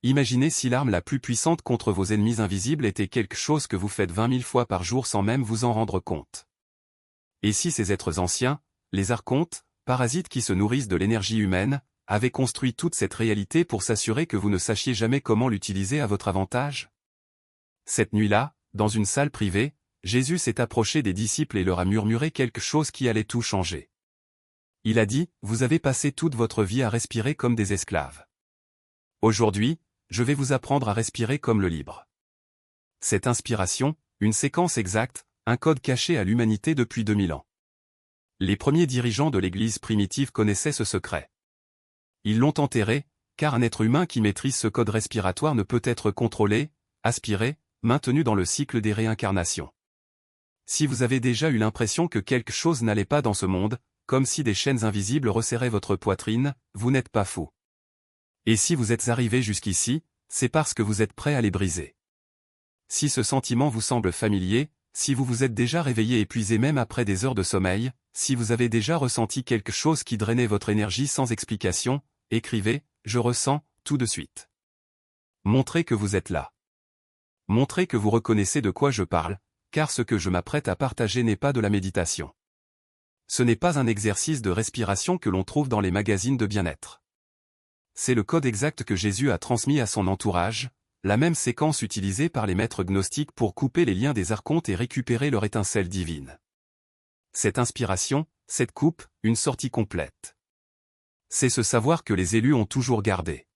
Imaginez si l'arme la plus puissante contre vos ennemis invisibles était quelque chose que vous faites 20 000 fois par jour sans même vous en rendre compte. Et si ces êtres anciens, les archontes, parasites qui se nourrissent de l'énergie humaine, avaient construit toute cette réalité pour s'assurer que vous ne sachiez jamais comment l'utiliser à votre avantage? Cette nuit-là, dans une salle privée, Jésus s'est approché des disciples et leur a murmuré quelque chose qui allait tout changer. Il a dit, « Vous avez passé toute votre vie à respirer comme des esclaves. Aujourd'hui, je vais vous apprendre à respirer comme le libre. » Cette inspiration, une séquence exacte, un code caché à l'humanité depuis 2000 ans. Les premiers dirigeants de l'Église primitive connaissaient ce secret. Ils l'ont enterré, car un être humain qui maîtrise ce code respiratoire ne peut être contrôlé, aspiré, maintenu dans le cycle des réincarnations. Si vous avez déjà eu l'impression que quelque chose n'allait pas dans ce monde, comme si des chaînes invisibles resserraient votre poitrine, vous n'êtes pas fou. Et si vous êtes arrivé jusqu'ici, c'est parce que vous êtes prêt à les briser. Si ce sentiment vous semble familier, si vous vous êtes déjà réveillé épuisé même après des heures de sommeil, si vous avez déjà ressenti quelque chose qui drainait votre énergie sans explication, écrivez « Je ressens » tout de suite. Montrez que vous êtes là. Montrez que vous reconnaissez de quoi je parle, car ce que je m'apprête à partager n'est pas de la méditation. Ce n'est pas un exercice de respiration que l'on trouve dans les magazines de bien-être. C'est le code exact que Jésus a transmis à son entourage, la même séquence utilisée par les maîtres gnostiques pour couper les liens des archontes et récupérer leur étincelle divine. Cette inspiration, cette coupe, une sortie complète. C'est ce savoir que les élus ont toujours gardé.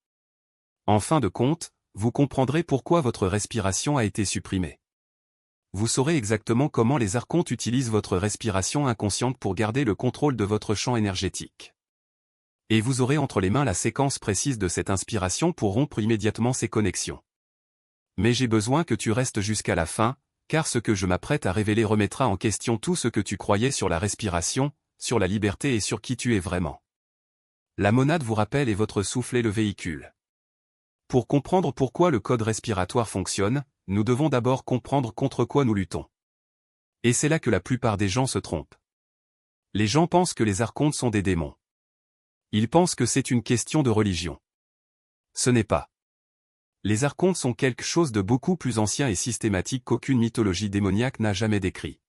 En fin de compte, vous comprendrez pourquoi votre respiration a été supprimée. Vous saurez exactement comment les archontes utilisent votre respiration inconsciente pour garder le contrôle de votre champ énergétique. Et vous aurez entre les mains la séquence précise de cette inspiration pour rompre immédiatement ces connexions. Mais j'ai besoin que tu restes jusqu'à la fin, car ce que je m'apprête à révéler remettra en question tout ce que tu croyais sur la respiration, sur la liberté et sur qui tu es vraiment. La monade vous rappelle et votre souffle est le véhicule. Pour comprendre pourquoi le code respiratoire fonctionne, nous devons d'abord comprendre contre quoi nous luttons. Et c'est là que la plupart des gens se trompent. Les gens pensent que les archontes sont des démons. Ils pensent que c'est une question de religion. Ce n'est pas. Les archontes sont quelque chose de beaucoup plus ancien et systématique qu'aucune mythologie démoniaque n'a jamais décrit.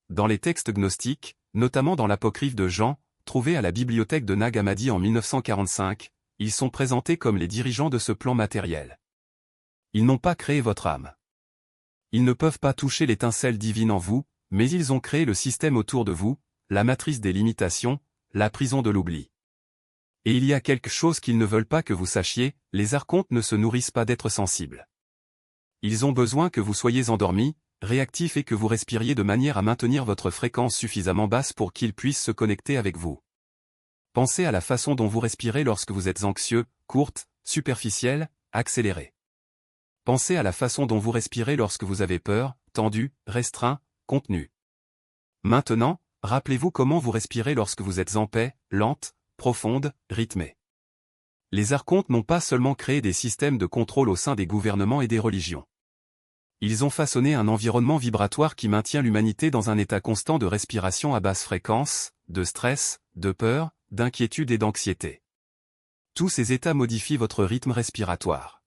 Dans les textes gnostiques, notamment dans l'apocryphe de Jean, trouvé à la bibliothèque de Nag Hammadi en 1945, ils sont présentés comme les dirigeants de ce plan matériel. Ils n'ont pas créé votre âme. Ils ne peuvent pas toucher l'étincelle divine en vous, mais ils ont créé le système autour de vous, la matrice des limitations, la prison de l'oubli. Et il y a quelque chose qu'ils ne veulent pas que vous sachiez, les archontes ne se nourrissent pas d'êtres sensibles. Ils ont besoin que vous soyez endormis, réactifs et que vous respiriez de manière à maintenir votre fréquence suffisamment basse pour qu'ils puissent se connecter avec vous. Pensez à la façon dont vous respirez lorsque vous êtes anxieux, courte, superficielle, accélérée. Pensez à la façon dont vous respirez lorsque vous avez peur, tendu, restreint, contenu. Maintenant, rappelez-vous comment vous respirez lorsque vous êtes en paix, lente, profonde, rythmée. Les archontes n'ont pas seulement créé des systèmes de contrôle au sein des gouvernements et des religions. Ils ont façonné un environnement vibratoire qui maintient l'humanité dans un état constant de respiration à basse fréquence, de stress, de peur, d'inquiétude et d'anxiété. Tous ces états modifient votre rythme respiratoire.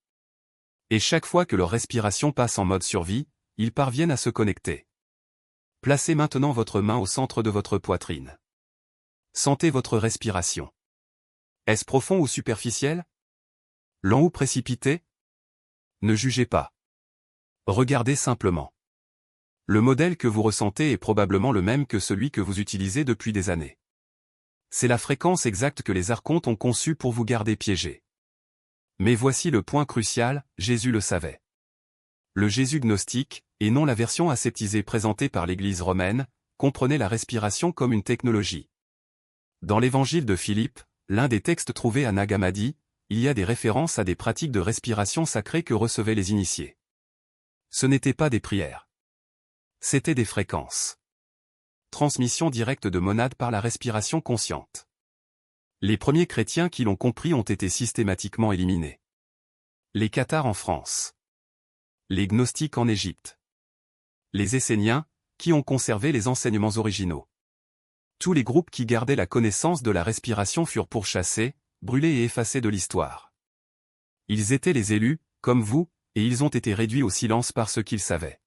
Et chaque fois que leur respiration passe en mode survie, ils parviennent à se connecter. Placez maintenant votre main au centre de votre poitrine. Sentez votre respiration. Est-ce profond ou superficiel? Lent ou précipité? Ne jugez pas. Regardez simplement. Le modèle que vous ressentez est probablement le même que celui que vous utilisez depuis des années. C'est la fréquence exacte que les archontes ont conçue pour vous garder piégé. Mais voici le point crucial, Jésus le savait. Le Jésus gnostique, et non la version aseptisée présentée par l'Église romaine, comprenait la respiration comme une technologie. Dans l'évangile de Philippe, l'un des textes trouvés à Nag Hammadi, il y a des références à des pratiques de respiration sacrée que recevaient les initiés. Ce n'étaient pas des prières. C'étaient des fréquences. Transmission directe de monades par la respiration consciente. Les premiers chrétiens qui l'ont compris ont été systématiquement éliminés. Les cathares en France. Les gnostiques en Égypte. Les esséniens, qui ont conservé les enseignements originaux. Tous les groupes qui gardaient la connaissance de la respiration furent pourchassés, brûlés et effacés de l'histoire. Ils étaient les élus, comme vous, et ils ont été réduits au silence par ce qu'ils savaient.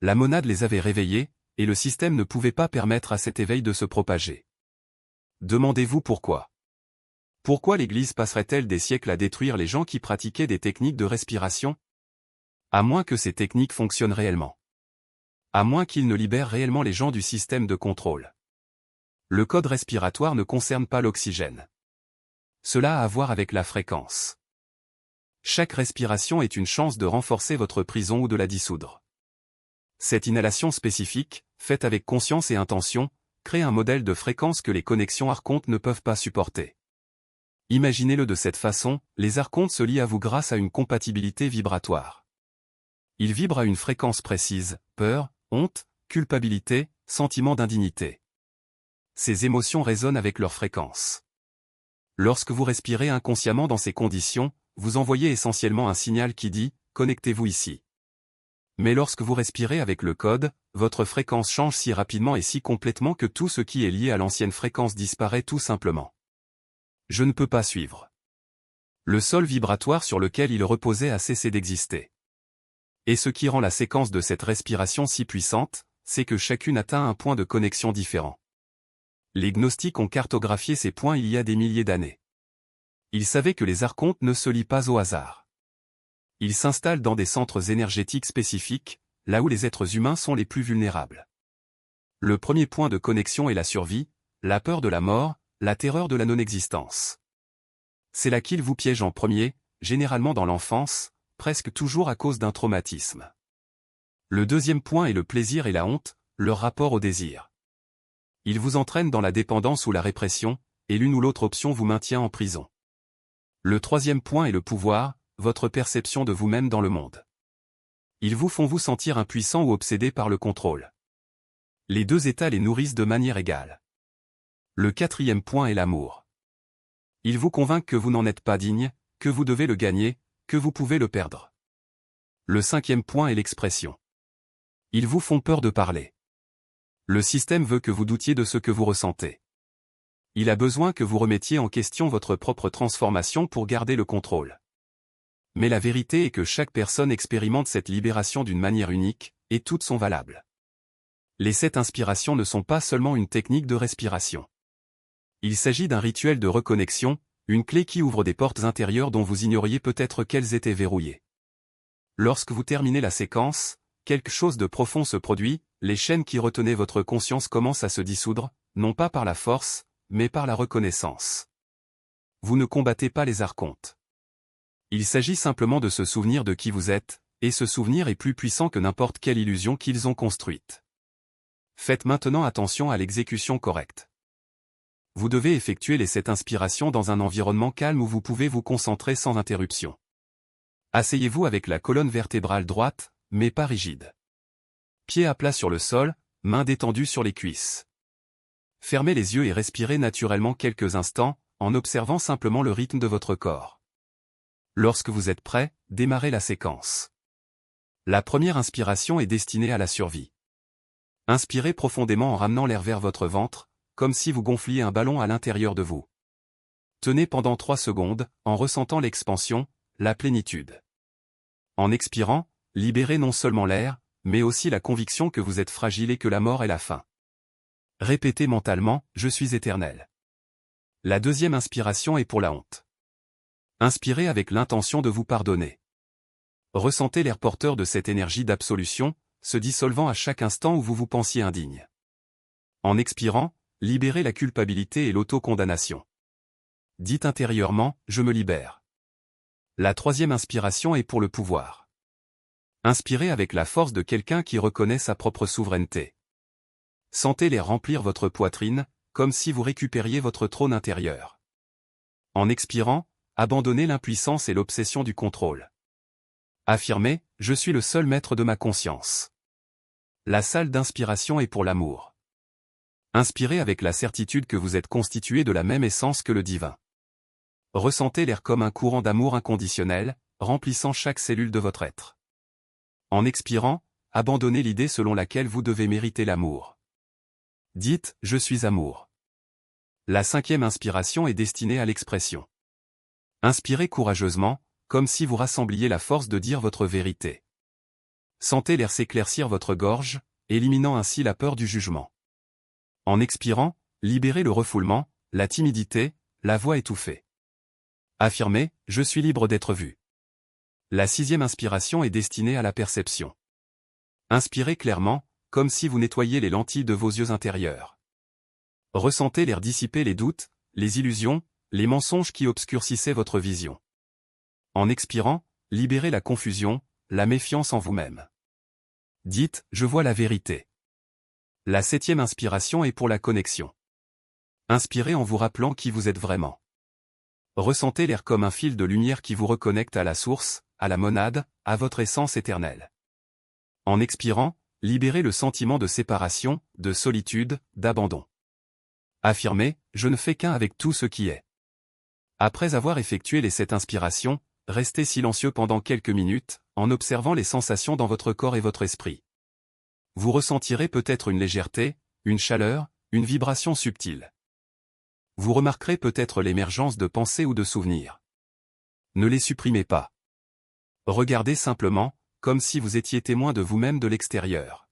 La monade les avait réveillés, et le système ne pouvait pas permettre à cet éveil de se propager. Demandez-vous pourquoi. Pourquoi l'Église passerait-elle des siècles à détruire les gens qui pratiquaient des techniques de respiration? À moins que ces techniques fonctionnent réellement. À moins qu'ils ne libèrent réellement les gens du système de contrôle. Le code respiratoire ne concerne pas l'oxygène. Cela a à voir avec la fréquence. Chaque respiration est une chance de renforcer votre prison ou de la dissoudre. Cette inhalation spécifique, faite avec conscience et intention, crée un modèle de fréquence que les connexions archontes ne peuvent pas supporter. Imaginez-le de cette façon, les archontes se lient à vous grâce à une compatibilité vibratoire. Ils vibrent à une fréquence précise, peur, honte, culpabilité, sentiment d'indignité. Ces émotions résonnent avec leur fréquence. Lorsque vous respirez inconsciemment dans ces conditions, vous envoyez essentiellement un signal qui dit « Connectez-vous ici ». Mais lorsque vous respirez avec le code, votre fréquence change si rapidement et si complètement que tout ce qui est lié à l'ancienne fréquence disparaît tout simplement. Je ne peux pas suivre. Le sol vibratoire sur lequel il reposait a cessé d'exister. Et ce qui rend la séquence de cette respiration si puissante, c'est que chacune atteint un point de connexion différent. Les gnostiques ont cartographié ces points il y a des milliers d'années. Ils savaient que les archontes ne se lient pas au hasard. Ils s'installent dans des centres énergétiques spécifiques, là où les êtres humains sont les plus vulnérables. Le premier point de connexion est la survie, la peur de la mort, la terreur de la non-existence. C'est là qu'ils vous piègent en premier, généralement dans l'enfance, presque toujours à cause d'un traumatisme. Le deuxième point est le plaisir et la honte, leur rapport au désir. Ils vous entraînent dans la dépendance ou la répression, et l'une ou l'autre option vous maintient en prison. Le troisième point est le pouvoir, votre perception de vous-même dans le monde. Ils vous font vous sentir impuissant ou obsédé par le contrôle. Les deux états les nourrissent de manière égale. Le quatrième point est l'amour. Ils vous convainquent que vous n'en êtes pas digne, que vous devez le gagner, que vous pouvez le perdre. Le cinquième point est l'expression. Ils vous font peur de parler. Le système veut que vous doutiez de ce que vous ressentez. Il a besoin que vous remettiez en question votre propre transformation pour garder le contrôle. Mais la vérité est que chaque personne expérimente cette libération d'une manière unique, et toutes sont valables. Les 7 inspirations ne sont pas seulement une technique de respiration. Il s'agit d'un rituel de reconnexion, une clé qui ouvre des portes intérieures dont vous ignoriez peut-être qu'elles étaient verrouillées. Lorsque vous terminez la séquence, quelque chose de profond se produit, les chaînes qui retenaient votre conscience commencent à se dissoudre, non pas par la force, mais par la reconnaissance. Vous ne combattez pas les archontes. Il s'agit simplement de se souvenir de qui vous êtes, et ce souvenir est plus puissant que n'importe quelle illusion qu'ils ont construite. Faites maintenant attention à l'exécution correcte. Vous devez effectuer les 7 inspirations dans un environnement calme où vous pouvez vous concentrer sans interruption. Asseyez-vous avec la colonne vertébrale droite, mais pas rigide. Pieds à plat sur le sol, mains détendues sur les cuisses. Fermez les yeux et respirez naturellement quelques instants, en observant simplement le rythme de votre corps. Lorsque vous êtes prêt, démarrez la séquence. La première inspiration est destinée à la survie. Inspirez profondément en ramenant l'air vers votre ventre, comme si vous gonfliez un ballon à l'intérieur de vous. Tenez pendant 3 secondes, en ressentant l'expansion, la plénitude. En expirant, libérez non seulement l'air, mais aussi la conviction que vous êtes fragile et que la mort est la fin. Répétez mentalement, je suis éternel. La deuxième inspiration est pour la honte. Inspirez avec l'intention de vous pardonner. Ressentez l'air porteur de cette énergie d'absolution, se dissolvant à chaque instant où vous vous pensiez indigne. En expirant, libérez la culpabilité et l'autocondamnation. Dites intérieurement, je me libère. La troisième inspiration est pour le pouvoir. Inspirez avec la force de quelqu'un qui reconnaît sa propre souveraineté. Sentez-les remplir votre poitrine, comme si vous récupériez votre trône intérieur. En expirant, abandonnez l'impuissance et l'obsession du contrôle. Affirmez, je suis le seul maître de ma conscience. La salle d'inspiration est pour l'amour. Inspirez avec la certitude que vous êtes constitué de la même essence que le divin. Ressentez l'air comme un courant d'amour inconditionnel, remplissant chaque cellule de votre être. En expirant, abandonnez l'idée selon laquelle vous devez mériter l'amour. Dites, je suis amour. La cinquième inspiration est destinée à l'expression. Inspirez courageusement, comme si vous rassembliez la force de dire votre vérité. Sentez l'air s'éclaircir votre gorge, éliminant ainsi la peur du jugement. En expirant, libérez le refoulement, la timidité, la voix étouffée. Affirmez, je suis libre d'être vu. La 6e inspiration est destinée à la perception. Inspirez clairement, comme si vous nettoyiez les lentilles de vos yeux intérieurs. Ressentez l'air dissiper les doutes, les illusions, les mensonges qui obscurcissaient votre vision. En expirant, libérez la confusion, la méfiance en vous-même. Dites, je vois la vérité. La 7e inspiration est pour la connexion. Inspirez en vous rappelant qui vous êtes vraiment. Ressentez l'air comme un fil de lumière qui vous reconnecte à la source, à la monade, à votre essence éternelle. En expirant, libérez le sentiment de séparation, de solitude, d'abandon. Affirmez, je ne fais qu'un avec tout ce qui est. Après avoir effectué les 7 inspirations, restez silencieux pendant quelques minutes, en observant les sensations dans votre corps et votre esprit. Vous ressentirez peut-être une légèreté, une chaleur, une vibration subtile. Vous remarquerez peut-être l'émergence de pensées ou de souvenirs. Ne les supprimez pas. Regardez simplement, comme si vous étiez témoin de vous-même de l'extérieur.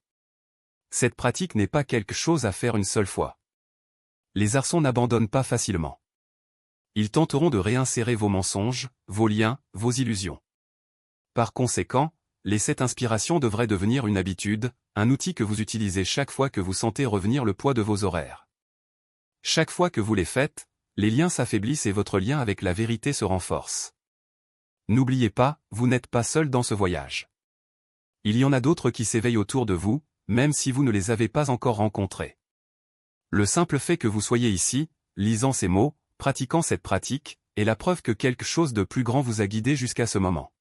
Cette pratique n'est pas quelque chose à faire une seule fois. Les arçons n'abandonnent pas facilement. Ils tenteront de réinsérer vos mensonges, vos liens, vos illusions. Par conséquent, les 7 inspirations devraient devenir une habitude, un outil que vous utilisez chaque fois que vous sentez revenir le poids de vos horaires. Chaque fois que vous les faites, les liens s'affaiblissent et votre lien avec la vérité se renforce. N'oubliez pas, vous n'êtes pas seul dans ce voyage. Il y en a d'autres qui s'éveillent autour de vous, même si vous ne les avez pas encore rencontrés. Le simple fait que vous soyez ici, lisant ces mots, pratiquant cette pratique, est la preuve que quelque chose de plus grand vous a guidé jusqu'à ce moment.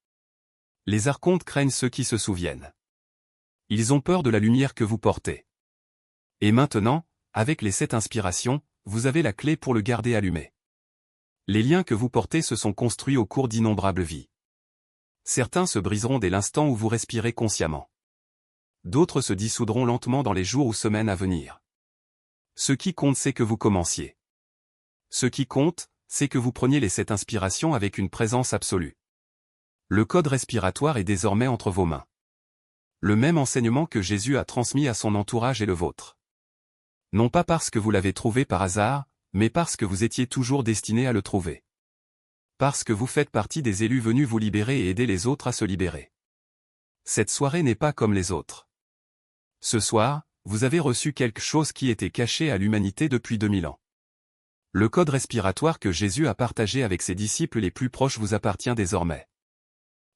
Les archontes craignent ceux qui se souviennent. Ils ont peur de la lumière que vous portez. Et maintenant, avec les 7 inspirations, vous avez la clé pour le garder allumé. Les liens que vous portez se sont construits au cours d'innombrables vies. Certains se briseront dès l'instant où vous respirez consciemment. D'autres se dissoudront lentement dans les jours ou semaines à venir. Ce qui compte, c'est que vous commenciez. Ce qui compte, c'est que vous preniez les 7 inspirations avec une présence absolue. Le code respiratoire est désormais entre vos mains. Le même enseignement que Jésus a transmis à son entourage est le vôtre. Non pas parce que vous l'avez trouvé par hasard, mais parce que vous étiez toujours destiné à le trouver. Parce que vous faites partie des élus venus vous libérer et aider les autres à se libérer. Cette soirée n'est pas comme les autres. Ce soir, vous avez reçu quelque chose qui était caché à l'humanité depuis 2000 ans. Le code respiratoire que Jésus a partagé avec ses disciples les plus proches vous appartient désormais.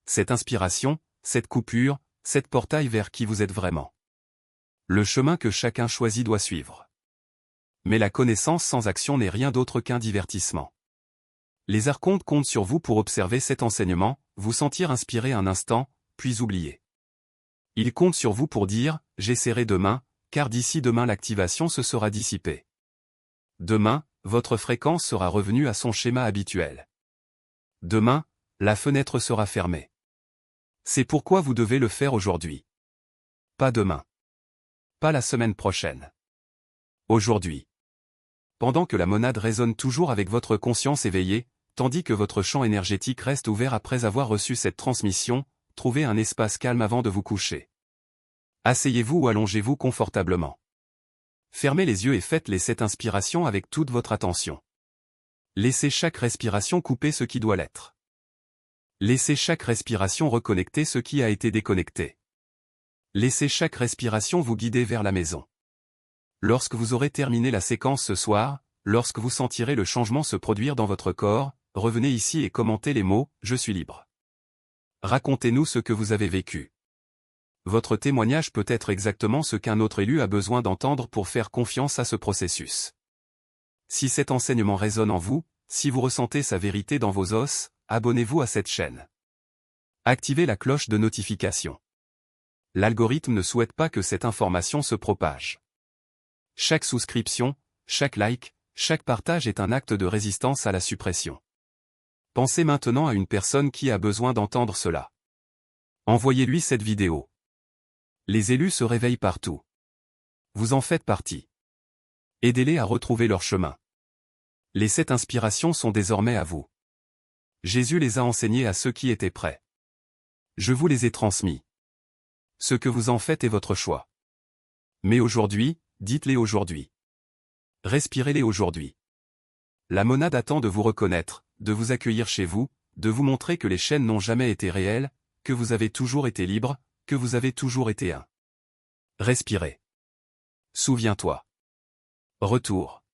Cette inspiration, cette coupure, cette portail vers qui vous êtes vraiment. Le chemin que chacun choisit doit suivre. Mais la connaissance sans action n'est rien d'autre qu'un divertissement. Les archontes comptent sur vous pour observer cet enseignement, vous sentir inspiré un instant, puis oublier. Ils comptent sur vous pour dire « j'essaierai demain », car d'ici demain l'activation se sera dissipée. Demain, votre fréquence sera revenue à son schéma habituel. Demain, la fenêtre sera fermée. C'est pourquoi vous devez le faire aujourd'hui. Pas demain. Pas la semaine prochaine. Aujourd'hui. Pendant que la monade résonne toujours avec votre conscience éveillée, tandis que votre champ énergétique reste ouvert après avoir reçu cette transmission, trouvez un espace calme avant de vous coucher. Asseyez-vous ou allongez-vous confortablement. Fermez les yeux et faites les 7 inspirations avec toute votre attention. Laissez chaque respiration couper ce qui doit l'être. Laissez chaque respiration reconnecter ce qui a été déconnecté. Laissez chaque respiration vous guider vers la maison. Lorsque vous aurez terminé la séquence ce soir, lorsque vous sentirez le changement se produire dans votre corps, revenez ici et commentez les mots « Je suis libre ». Racontez-nous ce que vous avez vécu. Votre témoignage peut être exactement ce qu'un autre élu a besoin d'entendre pour faire confiance à ce processus. Si cet enseignement résonne en vous, si vous ressentez sa vérité dans vos os, abonnez-vous à cette chaîne. Activez la cloche de notification. L'algorithme ne souhaite pas que cette information se propage. Chaque souscription, chaque like, chaque partage est un acte de résistance à la suppression. Pensez maintenant à une personne qui a besoin d'entendre cela. Envoyez-lui cette vidéo. Les élus se réveillent partout. Vous en faites partie. Aidez-les à retrouver leur chemin. Les 7 inspirations sont désormais à vous. Jésus les a enseignés à ceux qui étaient prêts. Je vous les ai transmis. Ce que vous en faites est votre choix. Mais aujourd'hui, dites-les aujourd'hui. Respirez-les aujourd'hui. La monade attend de vous reconnaître, de vous accueillir chez vous, de vous montrer que les chaînes n'ont jamais été réelles, que vous avez toujours été libre, que vous avez toujours été un. Respirez. Souviens-toi. Retour.